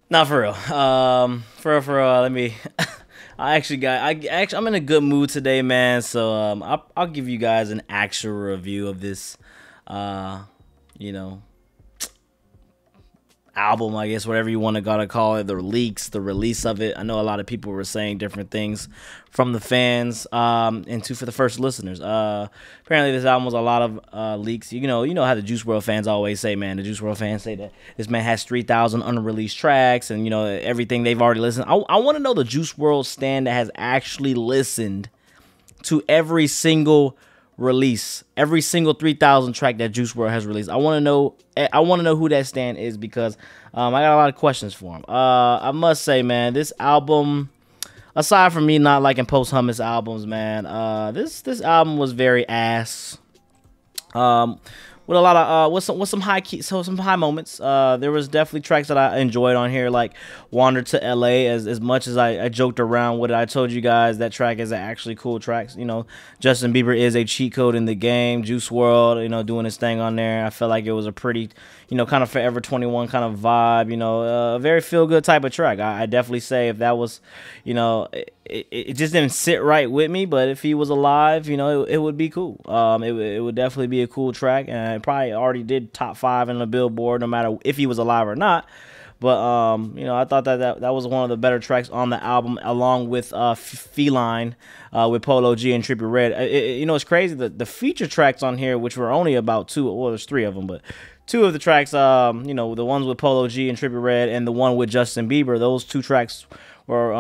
Not for real. For real. Let me. I'm in a good mood today, man. So I'll give you guys an actual review of this, you know, album, I guess, whatever you want to gotta call it, the leaks, the release of it. I know a lot of people were saying different things from the fans, and for the first listeners. Apparently this album was a lot of leaks. You know how the Juice WRLD fans always say, man. The Juice WRLD fans say that this man has 3,000 unreleased tracks, and everything they've already listened. I want to know the Juice WRLD stan that has actually listened to every single release, every single 3,000 track that Juice WRLD has released. I want to know who that stan is, because I got a lot of questions for him. I must say, man, this album, aside from me not liking post-hummus albums, man, this album was very ass. With a lot of with some high key, some high moments. There was definitely tracks that I enjoyed on here, like "Wander to LA." As much as I joked around with it, I told you guys that track is an actually cool track. Justin Bieber is a cheat code in the game. Juice WRLD, doing his thing on there. I felt like it was a pretty, kind of Forever 21 kind of vibe. A very feel good type of track. I definitely say if that was, it just didn't sit right with me. But if he was alive, it would be cool. It would definitely be a cool track, and it probably already did top 5 in the Billboard, no matter if he was alive or not. But I thought that was one of the better tracks on the album, along with Feline with Polo G and Trippie Redd. It's crazy the feature tracks on here, which were only about 2. Well, there's 3 of them, but 2 of the tracks, the ones with Polo G and Trippie Redd, and the one with Justin Bieber. Those 2 tracks were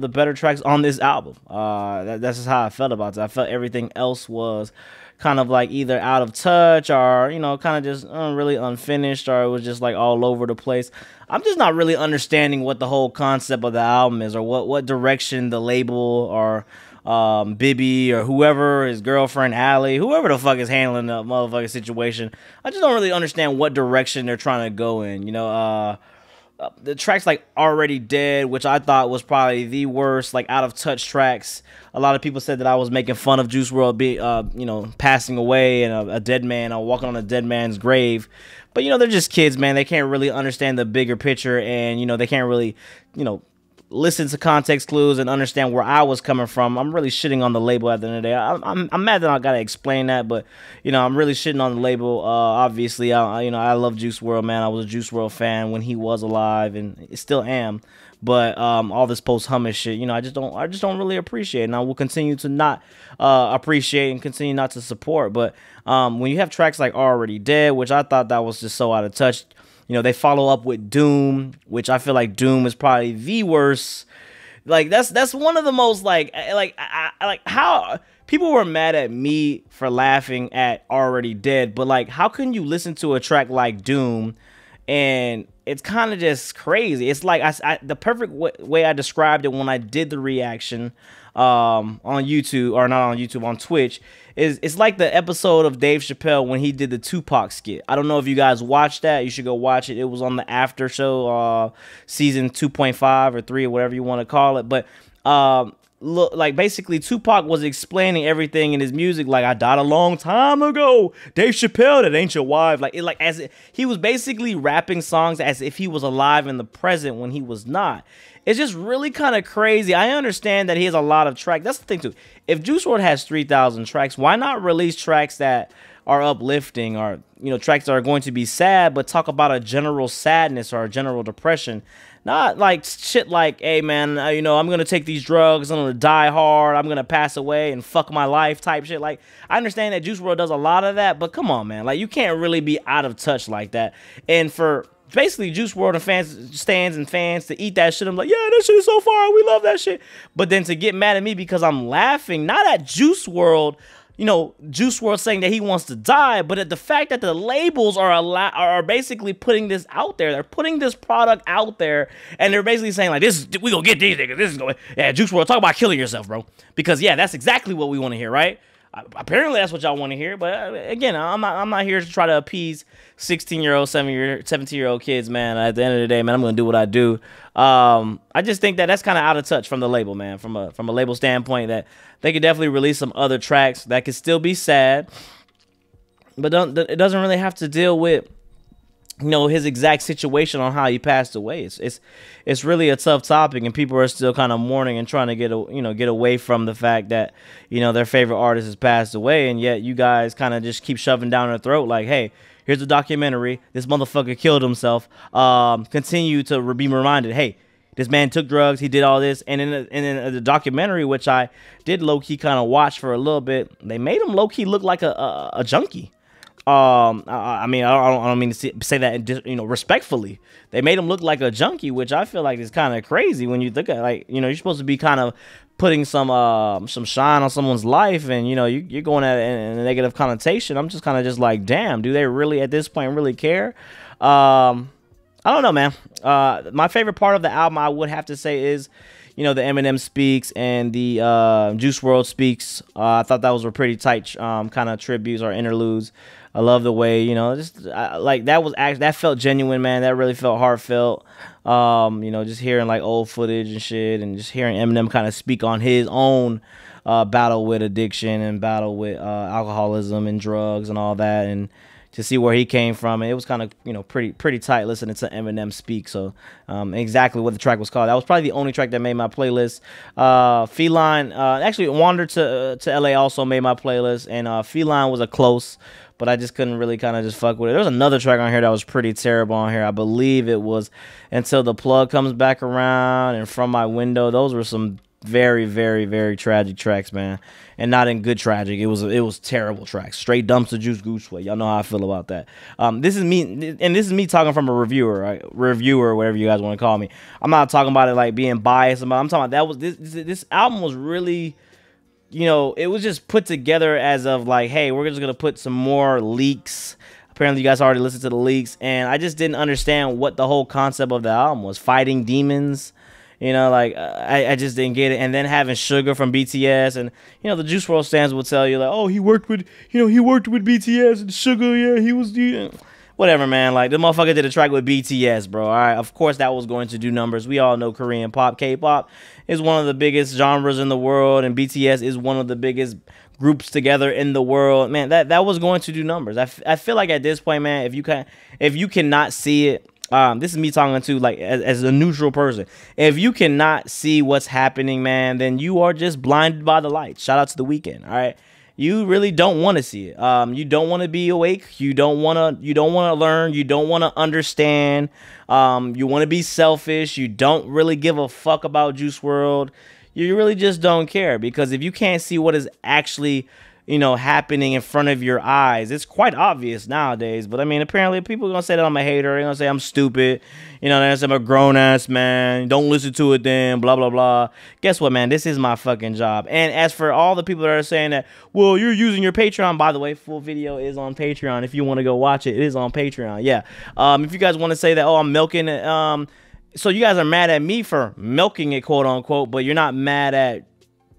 the better tracks on this album. That's just how I felt about it. I felt everything else was kind of like either out of touch, or kind of just really unfinished, or it was just like all over the place. I'm just not really understanding what the whole concept of the album is, or what direction the label, or Bibby, or whoever, his girlfriend Allie, whoever the fuck is handling the motherfucking situation. I just don't really understand what direction they're trying to go in. The tracks like Already Dead, which I thought was probably the worst, like out of touch tracks. A lot of people said that I was making fun of Juice WRLD passing away, and a dead man, or walking on a dead man's grave. But they're just kids, man. They can't really understand the bigger picture, and they can't really listen to context clues and understand where I was coming from. I'm really shitting on the label at the end of the day. I'm mad that I gotta explain that, but I'm really shitting on the label. Obviously, I love Juice WRLD, man. I was a Juice WRLD fan when he was alive, and still am. But all this post-hummus shit, I just don't really appreciate it, and I will continue to not appreciate and continue not to support. But when you have tracks like Already Dead, which I thought that was just so out of touch. They follow up with Doom, which I feel like Doom is probably the worst. Like that's one of the most like how people were mad at me for laughing at Already Dead, but like how can you listen to a track like Doom and it's kind of just crazy. It's like the perfect way I described it when I did the reaction on YouTube, or not on YouTube, on Twitch, is it's like the episode of Dave Chappelle when he did the Tupac skit. I don't know if you guys watched that. You should go watch it. It was on the after show, season 2.5 or 3 or whatever you want to call it. But look, like basically Tupac was explaining everything in his music, like I died a long time ago. Dave Chappelle, that ain't your wife. He was basically rapping songs as if he was alive in the present when he was not. It's just really kind of crazy. I understand that he has a lot of tracks. That's the thing too. If Juice WRLD has 3,000 tracks, why not release tracks that are uplifting, or tracks that are going to be sad, but talk about a general sadness or a general depression? Not like shit like, hey man, I'm gonna take these drugs, I'm gonna die hard, I'm gonna pass away and fuck my life type shit. Like, I understand that Juice WRLD does a lot of that, but come on, man, like you can't really be out of touch like that. And for basically Juice WRLD and stands and fans to eat that shit, I'm like, yeah, that shit is so fire, we love that shit. But then to get mad at me because I'm laughing, not at Juice WRLD, Juice WRLD saying that he wants to die, but at the fact that the labels are basically putting this out there. They're putting this product out there, and they're basically saying like, we gonna get these niggas. This is going, yeah, Juice WRLD, talk about killing yourself, bro. Because yeah, that's exactly what we want to hear, right? Apparently that's what y'all want to hear, but again, I'm not here to try to appease 16-year-old, 17-year-old kids, man. At the end of the day, man, I'm gonna do what I do. I just think that that's kind of out of touch from the label, man. From a label standpoint, that they could definitely release some other tracks that could still be sad, but it doesn't really have to deal with, you know, his exact situation on how he passed away. It's really a tough topic, and people are still kind of mourning and trying to get away from the fact that, you know, their favorite artist has passed away, and yet you guys kind of just keep shoving down their throat like, hey, here's a documentary. This motherfucker killed himself. Continue to be reminded, hey, this man took drugs. He did all this, and in the documentary, which I did low key kind of watch for a little bit, they made him low key look like a junkie. I mean, I don't mean to say that, you know, respectfully. They made him look like a junkie, which I feel like is kind of crazy when you look at, like, you know, you're supposed to be kind of putting some shine on someone's life, and, you know, you're going at it in a negative connotation. I'm just kind of like, damn, do they really at this point really care? I don't know, man. My favorite part of the album, I would have to say, is, you know, the Eminem Speaks and the Juice WRLD Speaks. I thought those were pretty tight kind of tributes or interludes. I love the way, you know, just like that felt genuine, man. That really felt heartfelt. You know, just hearing like old footage and shit, and just hearing Eminem kind of speak on his own battle with addiction and battle with alcoholism and drugs and all that, and to see where he came from. And it was kind of, you know, pretty tight listening to Eminem speak. So exactly what the track was called. That was probably the only track that made my playlist. Feline, actually Wander to LA also made my playlist, and Feline was a close, but I just couldn't really kind of just fuck with it. There was another track on here that was pretty terrible on here. I believe it was Until the Plug Comes Back Around and From My Window. Those were some very, very, very tragic tracks, man, and not in good tragic. It was terrible tracks, straight dumpster juice goose way. Y'all know how I feel about that. This is me talking from a reviewer, right? Reviewer, whatever you guys want to call me. I'm not talking about it like being biased. I'm talking about this album was really, you know, it was just put together as of like, hey, we're just gonna put some more leaks. Apparently, you guys already listened to the leaks, and I just didn't understand what the whole concept of the album was. Fighting demons. You know, like, I just didn't get it. And then having Sugar from BTS, and, you know, the Juice WRLD stands will tell you, like, oh, he worked with BTS and Sugar, yeah, he was, whatever, man. Like, the motherfucker did a track with BTS, bro. All right, of course that was going to do numbers. We all know Korean pop, K-pop is one of the biggest genres in the world, and BTS is one of the biggest groups together in the world. Man, that was going to do numbers. I feel like at this point, man, if you cannot see it, this is me talking to, like, as a neutral person. If you cannot see what's happening, man, then you are just blinded by the lights. Shout out to The Weeknd. All right, you really don't want to see it. You don't want to be awake. You don't want to learn. You don't want to understand. You want to be selfish. You don't really give a fuck about Juice WRLD. You really just don't care, because if you can't see what is actually, you know, happening in front of your eyes, it's quite obvious nowadays. But I mean, apparently people are gonna say that I'm a hater. They're gonna say I'm stupid. You know, they're gonna say I'm a grown ass man. Don't listen to it then. Blah blah blah. Guess what, man? This is my fucking job. And as for all the people that are saying that, well, you're using your Patreon. By the way, full video is on Patreon. If you want to go watch it, it is on Patreon. Yeah. If you guys want to say that, oh, I'm milking it. So you guys are mad at me for milking it, quote unquote, but you're not mad at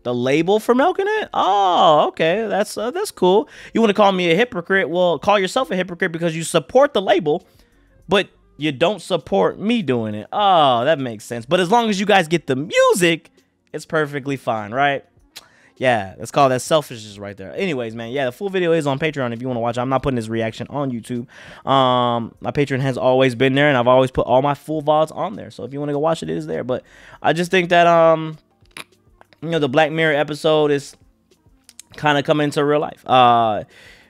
the label for milking it? Oh, okay. That's cool. You want to call me a hypocrite? Well, call yourself a hypocrite because you support the label, but you don't support me doing it. Oh, that makes sense. But as long as you guys get the music, it's perfectly fine, right? Yeah, let's call that selfishness right there. Anyways, man, yeah, the full video is on Patreon if you want to watch it. I'm not putting this reaction on YouTube. My Patreon has always been there, and I've always put all my full VODs on there. So if you want to go watch it, it is there. But I just think that you know, the Black Mirror episode is kind of coming into real life.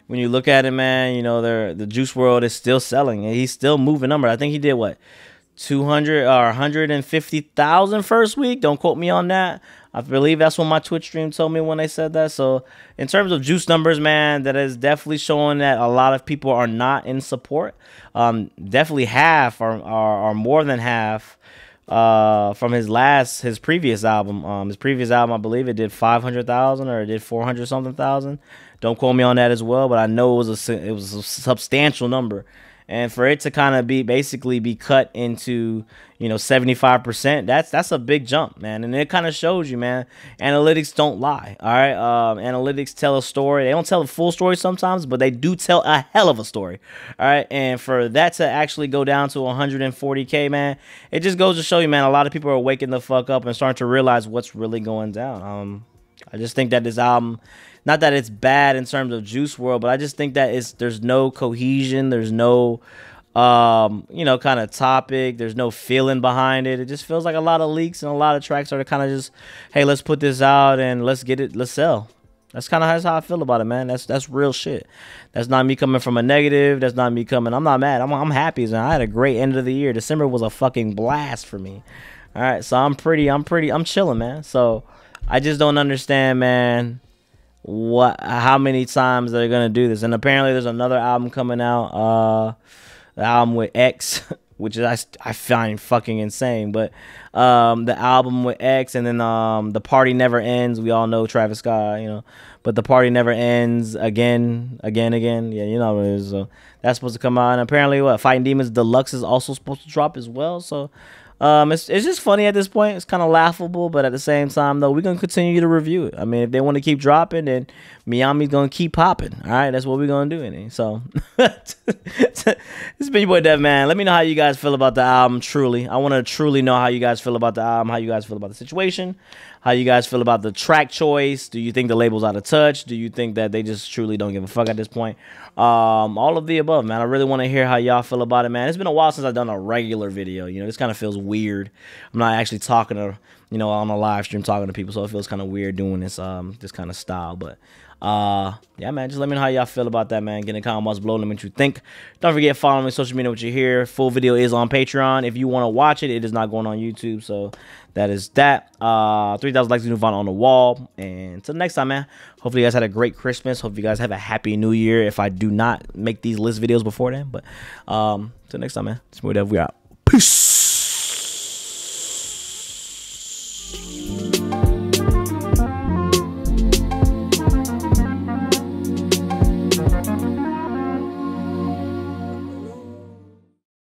When you look at it, man, you know, the Juice WRLD is still selling, and he's still moving numbers. I think he did what, 200 or 150,000 first week. Don't quote me on that. I believe that's what my Twitch stream told me when they said that. So in terms of Juice numbers, man, that is definitely showing that a lot of people are not in support. Definitely half or more than half from his previous album. His previous album, I believe it did 500,000 or it did 400 something thousand. Don't quote me on that as well, but I know it was a substantial number. And for it to kind of basically be cut into, you know, 75%, that's a big jump, man. And it kind of shows you, man, analytics don't lie. All right. Analytics tell a story. They don't tell a full story sometimes, but they do tell a hell of a story. All right. And for that to actually go down to 140K, man, it just goes to show you, man, a lot of people are waking the fuck up and starting to realize what's really going down. I just think that this album not that it's bad in terms of Juice World, but I just think that there's no cohesion, there's no you know, kind of topic, there's no feeling behind it. It just feels like a lot of leaks and a lot of tracks are kind of just, hey, let's put this out and let's get it, let's sell. That's kind of how I feel about it, man. That's real shit. That's not me coming from a negative. That's not me coming. I'm not mad. I'm happy. I had a great end of the year. December was a fucking blast for me. All right, so I'm chilling, man. So I just don't understand, man, how many times they're gonna do this. And apparently there's another album coming out, the album with X, which is I find fucking insane. But the album with X, and then the Party Never Ends. We all know Travis Scott, you know, but the Party Never Ends again. Yeah, you know what it is. So that's supposed to come out. And apparently, Fighting Demons Deluxe is also supposed to drop as well. So it's just funny at this point. It's kind of laughable, but at the same time, though, we're gonna continue to review it. I mean, if they want to keep dropping, then Meami's gonna keep popping. All right, that's what we're gonna do. So this has been your boy Dev, man. Let me know how you guys feel about the album. Truly, I want to truly know how you guys feel about the album, how you guys feel about the situation, how you guys feel about the track choice. Do you think the label's out of touch? Do you think that they just truly don't give a fuck at this point? All of the above, man. I really want to hear how y'all feel about it, man. It's been a while since I've done a regular video. You know, this kind of feels weird. I'm not actually talking to, you know, on a live stream talking to people, so it feels kind of weird doing this this kind of style. But yeah, man, just let me know how y'all feel about that, man. Get in the comments below, let me know what you think. Don't forget, follow me on social media, what you hear. Full video is on Patreon. If you want to watch it, it is not going on YouTube, so that is that. 3,000 likes, new font on the wall. And until next time, man, hopefully you guys had a great Christmas. Hope you guys have a happy new year if I do not make these list videos before then. But until next time, man, it's more Dev. We out.